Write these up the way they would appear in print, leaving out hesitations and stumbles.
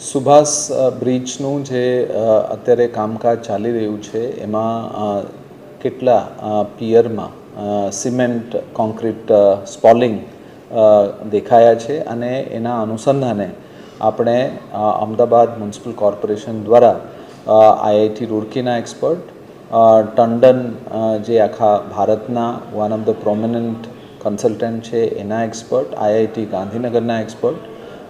સુભાષ બ્રિજનું જે અત્યારે કામકાજ ચાલી રહ્યું છે એમાં કેટલા પિયરમાં સિમેન્ટ કોન્ક્રીટ સ્પોલિંગ દેખાયા છે અને એના અનુસંધાને આપણે અમદાવાદ મ્યુનિસિપલ કોર્પોરેશન દ્વારા આઈઆઈટી રૂરકીના એક્સપર્ટ ટંડન જે આખા ભારતના one of the prominent consultant છે એના એક્સપર્ટ, આઈઆઈટી ગાંધીનગરના એક્સપર્ટ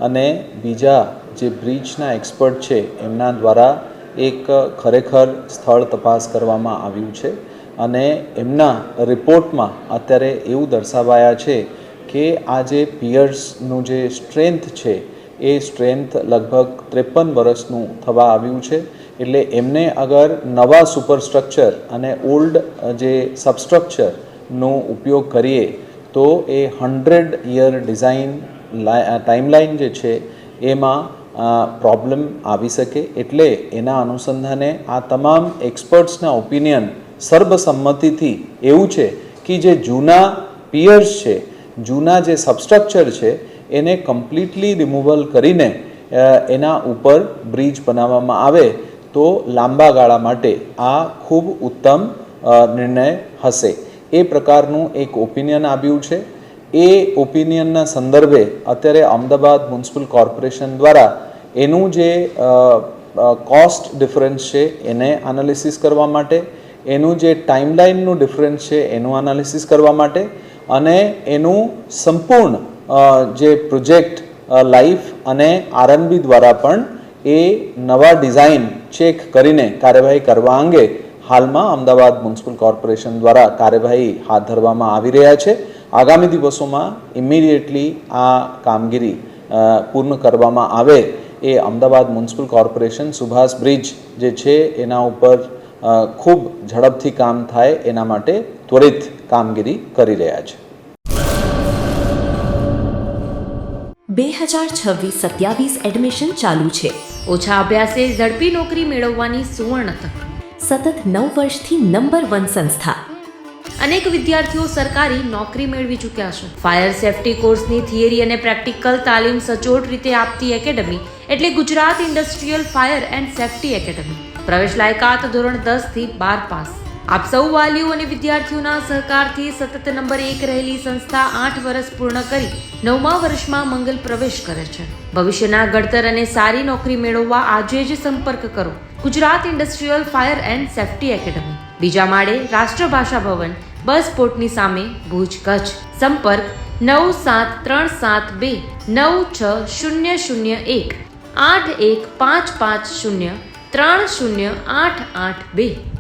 અને બીજા જે બ્રિજના એક્સપર્ટ છે એમના દ્વારા એક ખરેખર સ્થળ તપાસ કરવામાં આવ્યું છે અને એમના રિપોર્ટમાં અત્યારે એવું દર્શાવાયા છે કે આ જે પિયર્સનું જે સ્ટ્રેન્થ છે એ સ્ટ્રેન્થ લગભગ 53 વર્ષનું થવા આવ્યું છે. એટલે એમને અગર નવા સુપરસ્ટ્રક્ચર અને ઓલ્ડ જે સબસ્ટ્રક્ચરનો ઉપયોગ કરીએ તો એ 100 યર ડિઝાઇન ટાઈમલાઈન જે છે એમાં પ્રોબ્લેમ આવી શકે. એટલે એના અનુસંધાને આ તમામ એક્સપર્ટ્સના ઓપિનિયન સર્વસંમતિથી એવું છે કે જે જૂના પિયર્સ છે, જૂના જે સબસ્ટ્રક્ચર છે એને કમ્પ્લીટલી રિમૂવલ કરીને એના ઉપર બ્રિજ બનાવવામાં આવે તો લાંબા ગાળા માટે આ ખૂબ ઉત્તમ નિર્ણય હશે. એ પ્રકારનું એક ઓપિનિયન આવ્યું છે. એ ઓપિનિયનના સંદર્ભે અત્યારે અમદાવાદ મ્યુનિસિપલ કોર્પોરેશન દ્વારા એનું જે કોસ્ટ ડિફરન્સ છે એને એનાલિસિસ કરવા માટે, એનું જે ટાઈમલાઈનનું ડિફરન્સ છે એનું એનાલિસિસ કરવા માટે અને એનું સંપૂર્ણ જે પ્રોજેક્ટ લાઈફ અને આરએનબી દ્વારા પણ એ નવા ડિઝાઇન ચેક કરીને કાર્યવાહી કરવા અંગે હાલમાં અમદાવાદ મ્યુનિસિપલ કોર્પોરેશન દ્વારા કાર્યવાહી હાથ ધરવામાં આવી રહ્યા છે. આગામી દિવસોમાં ઇમિડિયેટલી આ કામગીરી પૂર્ણ કરવામાં આવે એ Ahmedabad municipal corporation Subhash bridge જે છે એના ઉપર ખૂબ ઝડપથી કામ થાય એના માટે ત્વરિત કામગીરી કરી રહ્યા છે. 2026-27 એડમિશન ચાલુ છે. ઓછા અભ્યાસે ઝડપી નોકરી મેળવવાની સુવર્ણ તક. સતત 9 વર્ષથી નંબર 1 સંસ્થા. અનેક વિદ્યાર્થીઓ સરકારી નોકરી મેળવી ચૂક્યા છે. ફાયર સેફટી કોર્સની થિયરી અને પ્રેક્ટિકલ તાલીમ સચોટ રીતે આપતી એકેડમી એટલે Gujarat industrial fire and safety academy. પ્રવેશ લાયકાત ધોરણ 10 થી 12 પાસ. આપ સૌ વાલીઓ અને વિદ્યાર્થીઓના સહકારથી સતત નંબર 1 રહેલી સંસ્થા 8 વર્ષ પૂર્ણ કરી 9મા વર્ષમાં મંગલ પ્રવેશ કરે છે. ભવિષ્યના ઘડતર અને સારી નોકરી મેળવવા આજે જ સંપર્ક કરો Gujarat industrial fire and safety academy, બીજા માળે રાષ્ટ્રભાષા ભવન, બસ પોર્ટની સામે, ભુજ, કચ્છ. સંપર્ક 9737296001 8155030882.